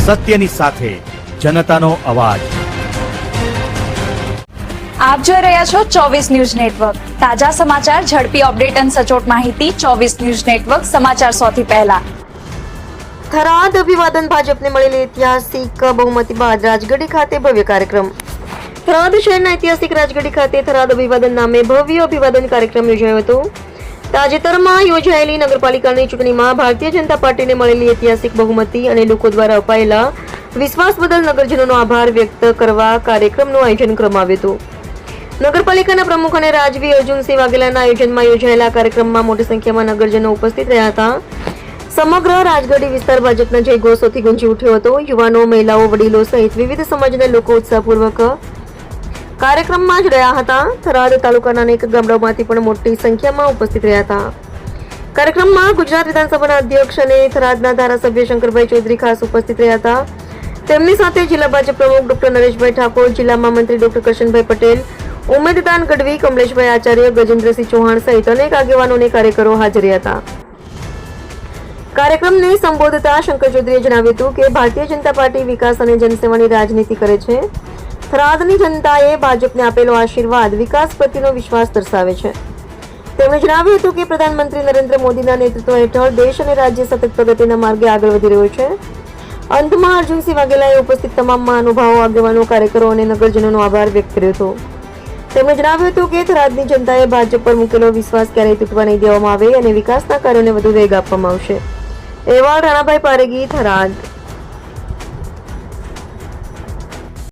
સત્યની સાથે જનતાનો અવાજ। આપ જોઈ રહ્યા છો 24 ન્યૂઝ નેટવર્ક। તાજા સમાચાર, ઝડપી અપડેટ અને સચોટ માહિતી 24 ન્યૂઝ નેટવર્ક સમાચાર સૌથી પહેલા। થરાદ અભિવાદન ભાજપને મળેલી ઐતિહાસિક બહુમતી બાદ રાજગઢી ખાતે ભવ્ય કાર્યક્રમ। થરાદ શહેરના ઐતિહાસિક રાજગઢી ખાતે થરાદ અભિવાદન નામે ભવ્ય અભિવાદન કાર્યક્રમ યોજાયો હતો। તાજેતરમાં યોજાયેલી નગરપાલિકાની ચૂંટણીમાં ભારતીય જનતા પાર્ટીને મળેલી ઐતિહાસિક બહુમતી અને લોકો દ્વારા અપાયેલા વિશ્વાસ બદલ નગરજનોનો આભાર વ્યક્ત કરવા કાર્યક્રમનું આયોજન કરવામાં આવ્યું હતું। નગરપાલિકાના પ્રમુખ અને રાજવી અર્જુનસિંહ વાઘેલાના આયોજનમાં યોજાયેલા કાર્યક્રમમાં મોટી સંખ્યામાં નગરજનો ઉપસ્થિત રહ્યા હતા। સમગ્ર રાજગઢી વિસ્તાર ભાજપના જયઘોષોથી ગુંજી ઉઠ્યો હતો। યુવાનો, મહિલાઓ, વડીલો સહિત વિવિધ સમાજના લોકો ઉત્સાહપૂર્વક કાર્યક્રમમાં જોડાયા હતા। થરાદ તાલુકાના અનેક ગામડાઓમાંથી પણ મોટી સંખ્યામાં ઉપસ્થિત રહ્યા હતા। કાર્યક્રમમાં ગુજરાત વિધાનસભાના અધ્યક્ષ અને થરાદના ધારાસભ્ય શંકરભાઈ ચૌધરી ખાસ ઉપસ્થિત રહ્યા હતા। તેમની સાથે જિલ્લા ભાજપ પ્રમુખ ડોક્ટર નરેશભાઈ ઠાકોર, જિલ્લા મહામંત્રી ડોક્ટર કરશનભાઈ પટેલ, ઉમેદદાન ગઢવી, કમલેશભાઈ આચાર્ય, ગજેન્દ્રસિંહ ચૌહાણ સહિત અનેક આગેવાનો અને કાર્યકરો હાજર રહ્યા હતા। કાર્યક્રમને સંબોધતા શંકર ચૌધરીએ જણાવ્યું હતું કે ભારતીય જનતા પાર્ટી વિકાસ અને જનસેવાની રાજનીતિ કરે છે। થરાદની જનતાએ ભાજપને આપેલો આશીર્વાદ વિકાસ પ્રત્યેનો વિશ્વાસ દર્શાવે છે। તેમણે જણાવ્યું હતું કે પ્રધાનમંત્રી નરેન્દ્ર મોદીના નેતૃત્વ હેઠળ દેશ અને રાજ્ય સતત પ્રગતિના માર્ગે આગળ વધી રહ્યો છે। અંતમાં અર્જુનસિંહ વાઘેલાએ ઉપસ્થિત તમામ મહાનુભાવો, આગેવાનો, કાર્યકરો અને નગરજનોનો આભાર વ્યક્ત કર્યો હતો। તેમણે જણાવ્યું હતું કે થરાદની જનતાએ ભાજપ પર મૂકેલો વિશ્વાસ ક્યારેય તૂટવા નહીં દેવામાં આવે અને વિકાસના કાર્યોને વધુ વેગ આપવામાં આવશે। અહેવાલ રાણાભાઈ પારેગી, થરાદ।